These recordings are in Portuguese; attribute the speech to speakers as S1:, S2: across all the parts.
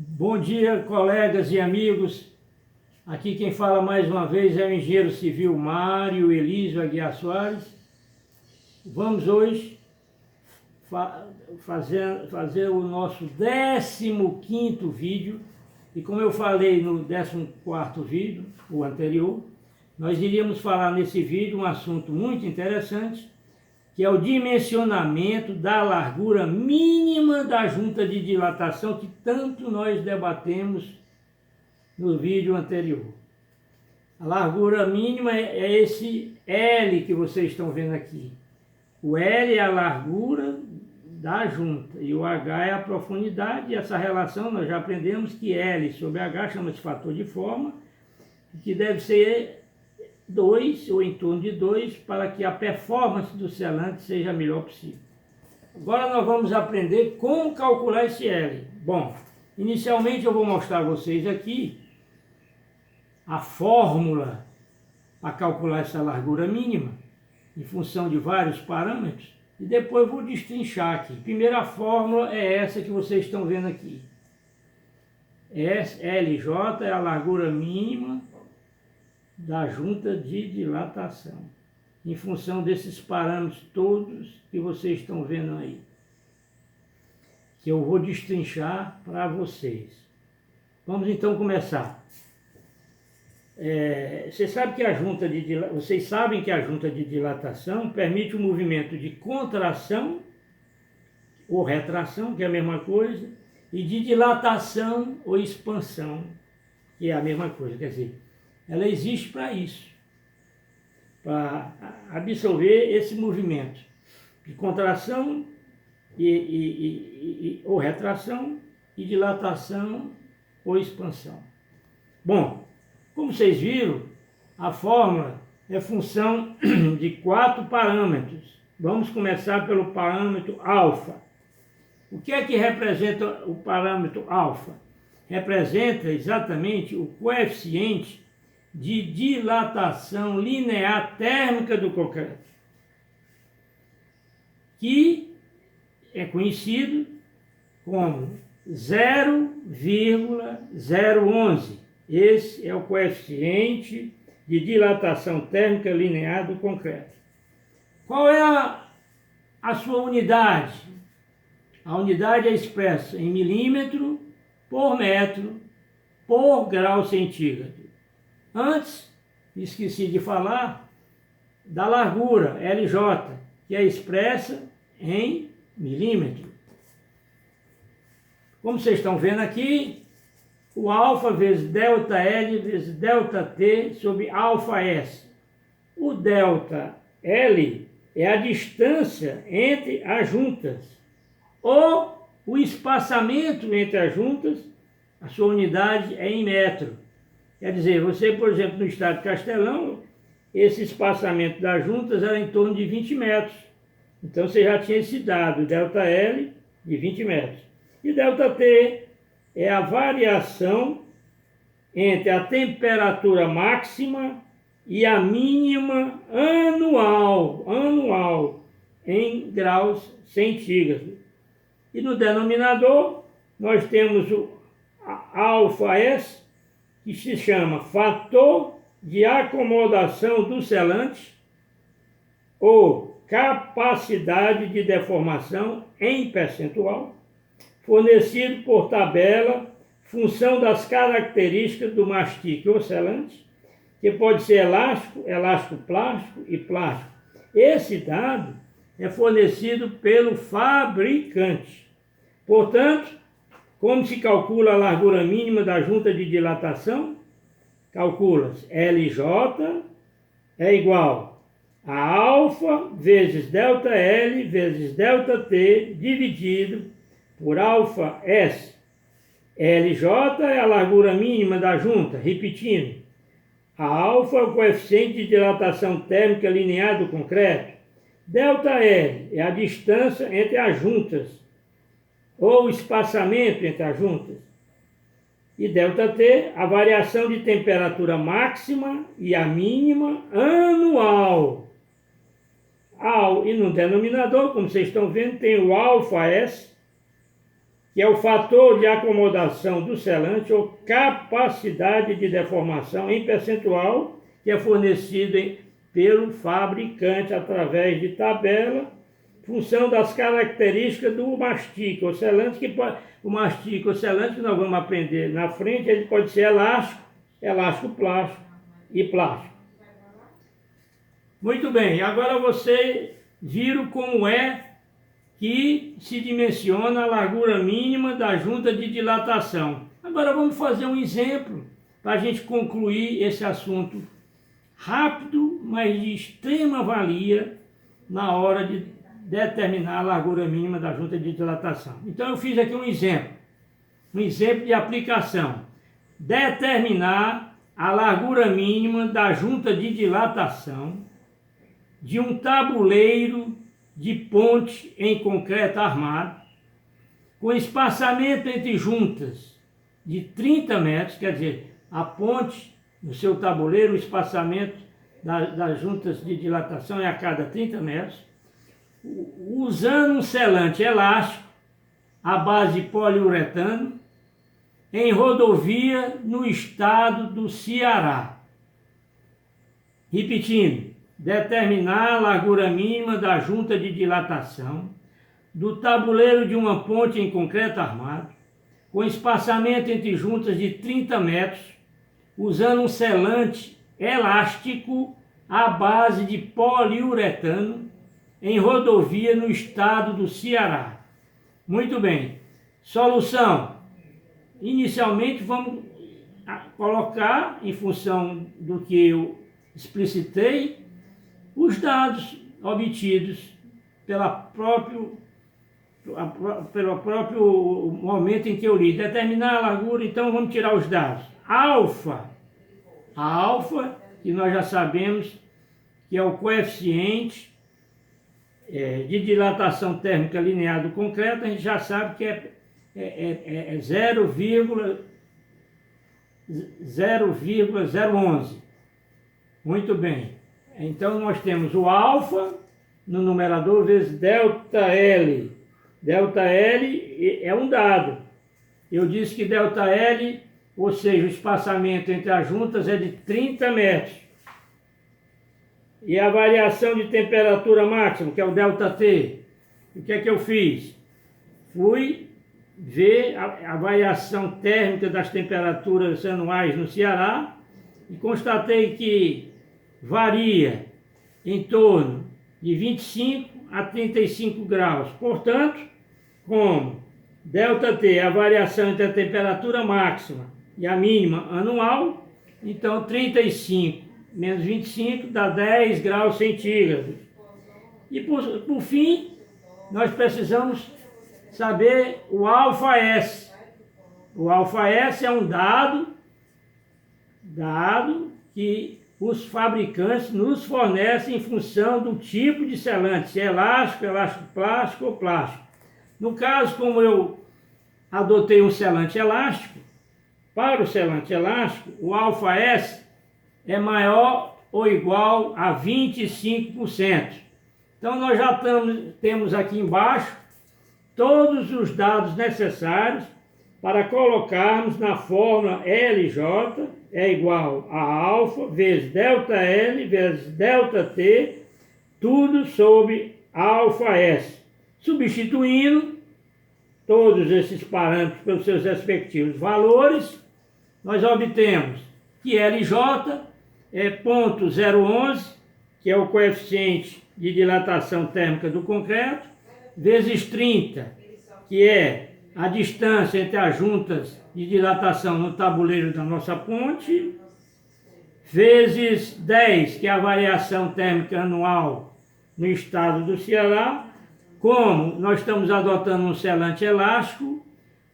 S1: Bom dia, colegas e amigos. Aqui quem fala mais uma vez é o engenheiro civil Mário Elísio Aguiar Soares. Vamos hoje fazer o nosso 15º vídeo. E como eu falei no 14º vídeo, o anterior, nós iríamos falar nesse vídeo um assunto muito interessante, que é o dimensionamento da largura mínima da junta de dilatação que tanto nós debatemos no vídeo anterior. A largura mínima é esse L que vocês estão vendo aqui. O L é a largura da junta e o H é a profundidade, e essa relação nós já aprendemos que L sobre H chama-se fator de forma, que deve ser 2 ou em torno de 2 para que a performance do selante seja a melhor possível. Agora nós vamos aprender como calcular esse L. Bom, inicialmente eu vou mostrar a vocês aqui a fórmula para calcular essa largura mínima em função de vários parâmetros e depois vou destrinchar aqui. Primeiro, a fórmula é essa que vocês estão vendo aqui. LJ é a largura mínima da junta de dilatação, em função desses parâmetros todos que vocês estão vendo aí, que eu vou destrinchar para vocês. Vamos então começar. Vocês sabem que a junta de dilatação permite o movimento de contração ou retração, que é a mesma coisa, e de dilatação ou expansão, que é a mesma coisa. Quer dizer, ela existe para isso, para absorver esse movimento de contração ou retração e dilatação ou expansão. Bom, como vocês viram, a fórmula é função de 4 parâmetros. Vamos começar pelo parâmetro alfa. O que é que representa o parâmetro alfa? Representa exatamente o coeficiente de dilatação linear térmica do concreto, que é conhecido como 0,011. Esse é o coeficiente de dilatação térmica linear do concreto. Qual é a sua unidade? A unidade é expressa em milímetro por metro por grau centígrado. Antes, esqueci de falar da largura, LJ, que é expressa em milímetro. Como vocês estão vendo aqui, o alfa vezes delta L vezes delta T sobre alfa S. O delta L é a distância entre as juntas, ou o espaçamento entre as juntas, a sua unidade é em metro. Quer dizer, você, por exemplo, no estado de Castelão, esse espaçamento das juntas era em torno de 20 metros. Então você já tinha esse dado, ΔL, de 20 metros. E ΔT é a variação entre a temperatura máxima e a mínima anual em graus centígrados. E no denominador, nós temos o alfa S, que se chama fator de acomodação do selante ou capacidade de deformação em percentual, fornecido por tabela, função das características do mastique ou selante, que pode ser elástico, elástico plástico e plástico. Esse dado é fornecido pelo fabricante. Portanto, como se calcula a largura mínima da junta de dilatação? Calcula-se LJ é igual a alfa vezes delta L vezes delta T dividido por alfa S. LJ é a largura mínima da junta, repetindo. A alfa é o coeficiente de dilatação térmica linear do concreto. Delta L é a distância entre as juntas, ou o espaçamento entre as juntas. E ΔT, a variação de temperatura máxima e a mínima anual. E no denominador, como vocês estão vendo, tem o alfa S, que é o fator de acomodação do selante ou capacidade de deformação em percentual, que é fornecido pelo fabricante através de tabela, função das características do mastique ou selante, o mastique ou selante que nós vamos aprender na frente, ele pode ser elástico, elástico plástico e plástico. Muito bem, agora vocês viram como é que se dimensiona a largura mínima da junta de dilatação. Agora vamos fazer um exemplo para a gente concluir esse assunto rápido, mas de extrema valia na hora de determinar a largura mínima da junta de dilatação. Então eu fiz aqui um exemplo de aplicação. Determinar a largura mínima da junta de dilatação de um tabuleiro de ponte em concreto armado, com espaçamento entre juntas de 30 metros, quer dizer, a ponte no seu tabuleiro, o espaçamento das juntas de dilatação é a cada 30 metros, usando um selante elástico à base de poliuretano, em rodovia no estado do Ceará. Repetindo, determinar a largura mínima da junta de dilatação do tabuleiro de uma ponte em concreto armado, com espaçamento entre juntas de 30 metros, usando um selante elástico à base de poliuretano, em rodovia no estado do Ceará. Muito bem. Solução. Inicialmente vamos colocar, em função do que eu explicitei, os dados obtidos pelo próprio momento em que eu li. Determinar a largura, então vamos tirar os dados. A alfa, que nós já sabemos que é o coeficiente de dilatação térmica linear do concreto, a gente já sabe que é 0,011. Muito bem. Então nós temos o alfa no numerador vezes ΔL. ΔL é um dado. Eu disse que ΔL, ou seja, o espaçamento entre as juntas é de 30 metros. E a variação de temperatura máxima, que é o ΔT. O que é que eu fiz? Fui ver a variação térmica das temperaturas anuais no Ceará e constatei que varia em torno de 25 a 35 graus. Portanto, como ΔT é a variação entre a temperatura máxima e a mínima anual, então 35 menos 25 dá 10 graus centígrados. E por fim, nós precisamos saber o ΔS. O ΔS é um dado que os fabricantes nos fornecem em função do tipo de selante, se é elástico, elástico plástico ou plástico. No caso, como eu adotei um selante elástico, para o selante elástico, o ΔS é maior ou igual a 25%. Então nós já temos aqui embaixo todos os dados necessários para colocarmos na fórmula LJ é igual a alfa vezes ΔL vezes ΔT, tudo sobre ΔS. Substituindo todos esses parâmetros pelos seus respectivos valores, nós obtemos que LJ é 0,011, que é o coeficiente de dilatação térmica do concreto, vezes 30, que é a distância entre as juntas de dilatação no tabuleiro da nossa ponte, vezes 10, que é a variação térmica anual no estado do Ceará. Como nós estamos adotando um selante elástico,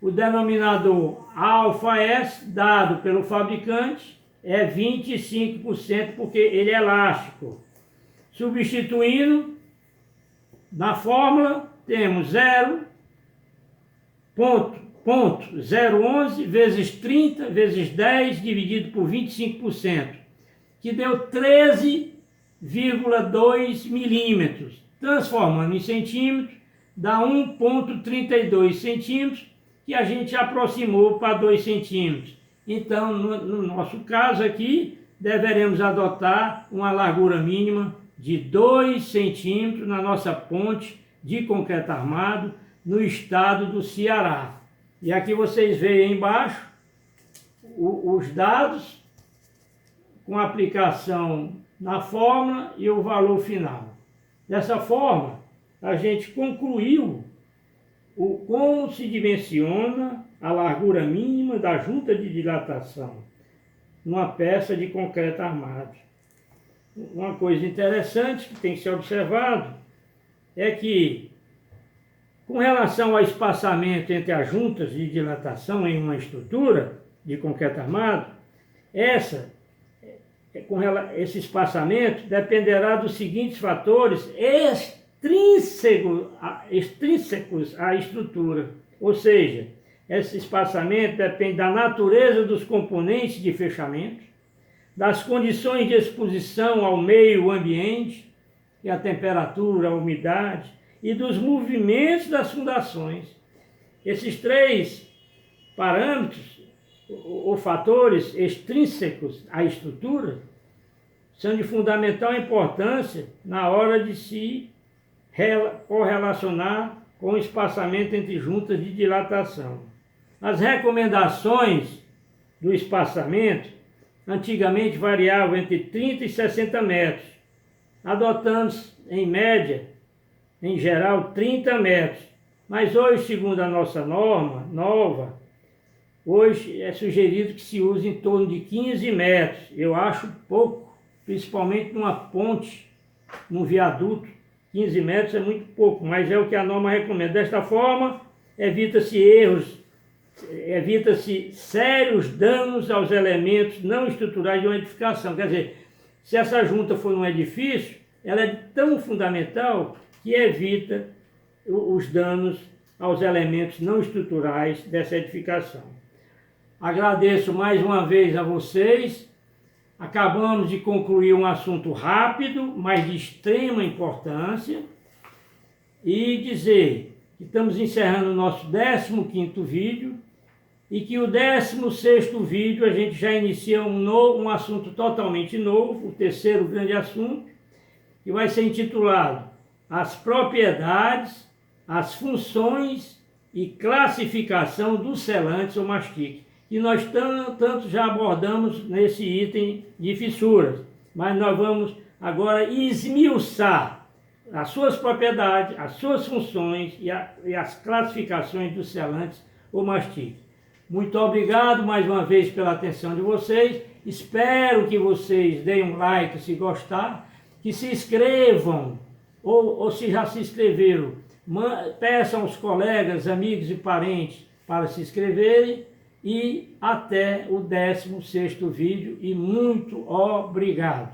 S1: o denominador ΔS, dado pelo fabricante, é 25%, porque ele é elástico. Substituindo, na fórmula, temos 0,011 vezes 30 vezes 10 dividido por 25%, que deu 13,2 milímetros. Transformando em centímetros, dá 1,32 centímetros, que a gente aproximou para 2 centímetros. Então, no nosso caso aqui, deveremos adotar uma largura mínima de 2 centímetros na nossa ponte de concreto armado no estado do Ceará. E aqui vocês veem embaixo os dados com aplicação na fórmula e o valor final. Dessa forma, a gente concluiu como se dimensiona a largura mínima da junta de dilatação numa peça de concreto armado. Uma coisa interessante que tem que ser observado é que, com relação ao espaçamento entre as juntas de dilatação em uma estrutura de concreto armado, esse espaçamento dependerá dos seguintes fatores extrínsecos à estrutura, ou seja, esse espaçamento depende da natureza dos componentes de fechamento, das condições de exposição ao meio ambiente, que é a temperatura, a umidade, e dos movimentos das fundações. Esses 3 parâmetros ou fatores extrínsecos à estrutura são de fundamental importância na hora de se correlacionar com o espaçamento entre juntas de dilatação. As recomendações do espaçamento antigamente variavam entre 30 e 60 metros, adotando em média, em geral, 30 metros. Mas hoje, segundo a nossa norma nova, hoje é sugerido que se use em torno de 15 metros. Eu acho pouco, principalmente numa ponte, num viaduto. 15 metros é muito pouco, mas é o que a norma recomenda. Desta forma, evita-se erros, evita-se sérios danos aos elementos não estruturais de uma edificação. Quer dizer, se essa junta for um edifício, ela é tão fundamental que evita os danos aos elementos não estruturais dessa edificação. Agradeço mais uma vez a vocês. Acabamos de concluir um assunto rápido, mas de extrema importância, e dizer que estamos encerrando o nosso 15º vídeo e que o 16º vídeo a gente já inicia um assunto totalmente novo, o 3º grande assunto, que vai ser intitulado As propriedades, as funções e classificação dos selantes ou mastique, que nós tanto já abordamos nesse item de fissuras, mas nós vamos agora esmiuçar as suas propriedades, as suas funções e as classificações dos selantes ou mastique. Muito obrigado mais uma vez pela atenção de vocês, espero que vocês deem um like se gostar, que se inscrevam, ou se já se inscreveram, peçam aos colegas, amigos e parentes para se inscreverem, e até o 16º vídeo, e muito obrigado.